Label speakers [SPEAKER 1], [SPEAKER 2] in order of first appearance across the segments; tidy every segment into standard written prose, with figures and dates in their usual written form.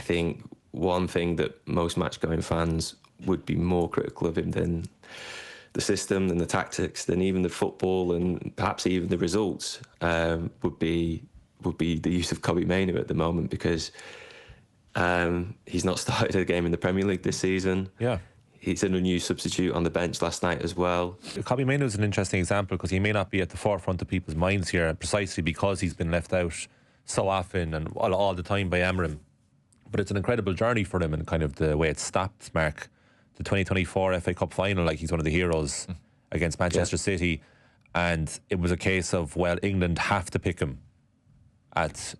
[SPEAKER 1] think one thing that most match-going fans would be more critical of him than the system, than the tactics, than even the football, and perhaps even the results, would be the use of Kobbie Mainoo at the moment, because he's not started a game in the Premier League this season.
[SPEAKER 2] Yeah.
[SPEAKER 1] He's an unused substitute on the bench last night as well.
[SPEAKER 2] Kobbie Mainoo is an interesting example because he may not be at the forefront of people's minds here precisely because he's been left out so often and all the time by Amorim. But it's an incredible journey for him and kind of the way it stopped, Mark. The 2024 FA Cup final, like he's one of the heroes against Manchester City. And it was a case of, well, England have to pick him at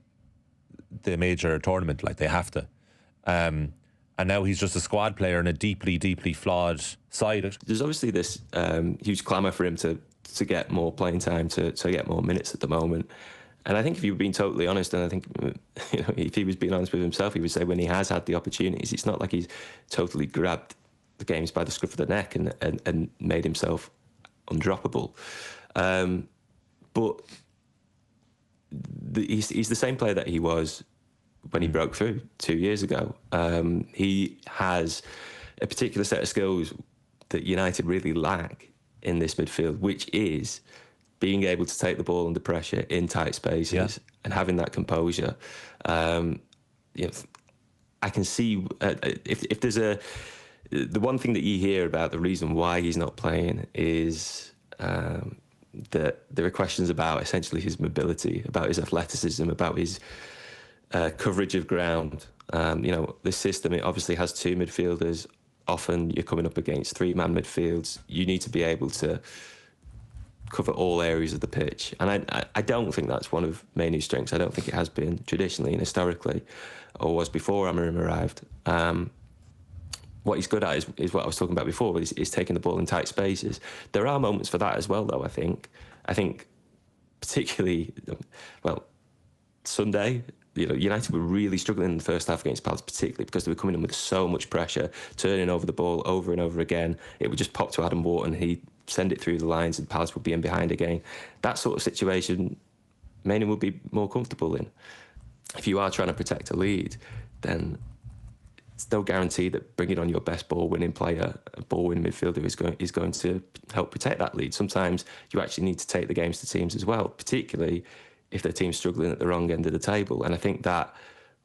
[SPEAKER 2] the major tournament, like they have to. And now he's just a squad player in a deeply, deeply flawed side.
[SPEAKER 1] There's obviously this huge clamour for him to get more playing time, to get more minutes at the moment. And I think if you were being totally honest, and I think if he was being honest with himself, he would say when he has had the opportunities, it's not like he's totally grabbed the games by the scruff of the neck and made himself undroppable. But he's the same player that he was when he broke through 2 years ago. He has a particular set of skills that United really lack in this midfield, which is being able to take the ball under pressure in tight spaces and having that composure. I can see if there's the one thing that you hear about the reason why he's not playing is that there are questions about essentially his mobility, about his athleticism, about his coverage of ground. This system, it obviously has two midfielders. Often you're coming up against three-man midfields. You need to be able to cover all areas of the pitch. And I don't think that's one of Mainoo's strengths. I don't think it has been traditionally and historically, or was before Amorim arrived. What he's good at is what I was talking about before, is taking the ball in tight spaces. There are moments for that as well, though, I think. I think particularly, Sunday, United were really struggling in the first half against Palace, particularly because they were coming in with so much pressure, turning over the ball over and over again. It would just pop to Adam Wharton, he'd send it through the lines and Palace would be in behind again. That sort of situation, Mainoo would be more comfortable in. If you are trying to protect a lead, then it's no guarantee that bringing on your best ball-winning player, a ball-winning midfielder, is going to help protect that lead. Sometimes you actually need to take the games to teams as well, particularly if their team's struggling at the wrong end of the table. And I think that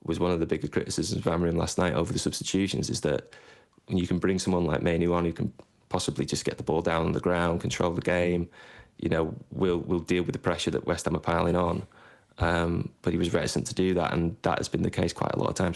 [SPEAKER 1] was one of the bigger criticisms of Amorim last night over the substitutions, is that when you can bring someone like Mainoo on who can possibly just get the ball down on the ground, control the game, we'll deal with the pressure that West Ham are piling on. But he was reticent to do that, and that has been the case quite a lot of times.